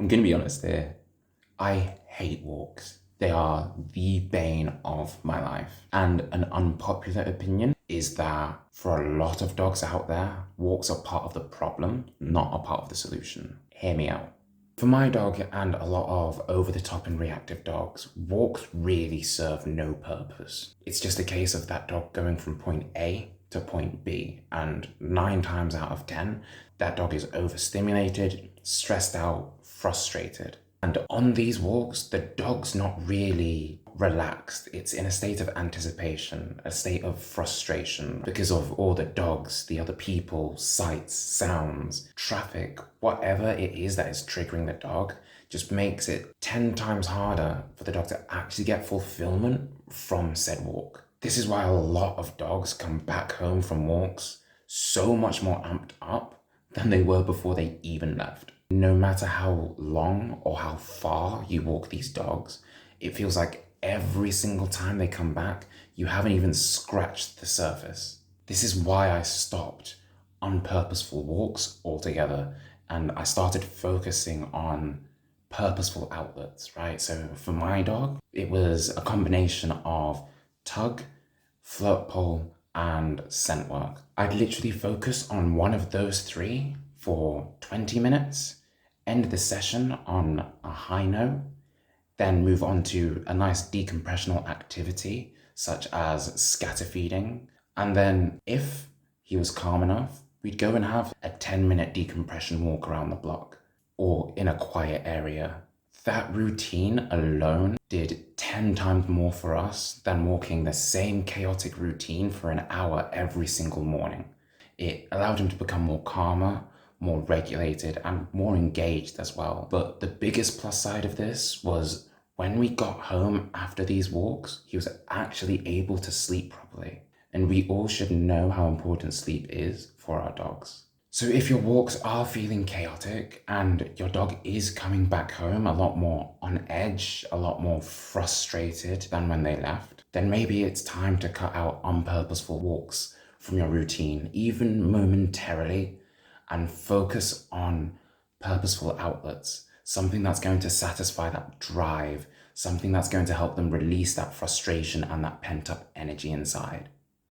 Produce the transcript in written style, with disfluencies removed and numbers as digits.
I'm going to be honest here. I hate walks. They are the bane of my life. And an unpopular opinion is that for a lot of dogs out there, walks are part of the problem, not a part of the solution. Hear me out. For my dog and a lot of over-the-top and reactive dogs, walks really serve no purpose. It's just a case of that dog going from point A to point B, and 9 times out of 10, that dog is overstimulated, stressed out, frustrated. And on these walks, the dog's not really relaxed. It's in a state of anticipation, a state of frustration because of all the dogs, the other people, sights, sounds, traffic, whatever it is that is triggering the dog just makes it 10 times harder for the dog to actually get fulfillment from said walk. This is why a lot of dogs come back home from walks so much more amped up than they were before they even left. No matter how long or how far you walk these dogs, it feels like every single time they come back, you haven't even scratched the surface. This is why I stopped unpurposeful walks altogether, and I started focusing on purposeful outlets, right? So for my dog, it was a combination of tug, float pole, and scent work. I'd literally focus on one of those three for 20 minutes, end the session on a high note, then move on to a nice decompressional activity such as scatter feeding. And then if he was calm enough, we'd go and have a 10-minute decompression walk around the block or in a quiet area. That routine alone did 10 times more for us than walking the same chaotic routine for an hour every single morning. It allowed him to become more calmer, more regulated, and more engaged as well. But the biggest plus side of this was when we got home after these walks, he was actually able to sleep properly. And we all should know how important sleep is for our dogs. So if your walks are feeling chaotic and your dog is coming back home a lot more on edge, a lot more frustrated than when they left, then maybe it's time to cut out unpurposeful walks from your routine, even momentarily, and focus on purposeful outlets, something that's going to satisfy that drive, something that's going to help them release that frustration and that pent-up energy inside.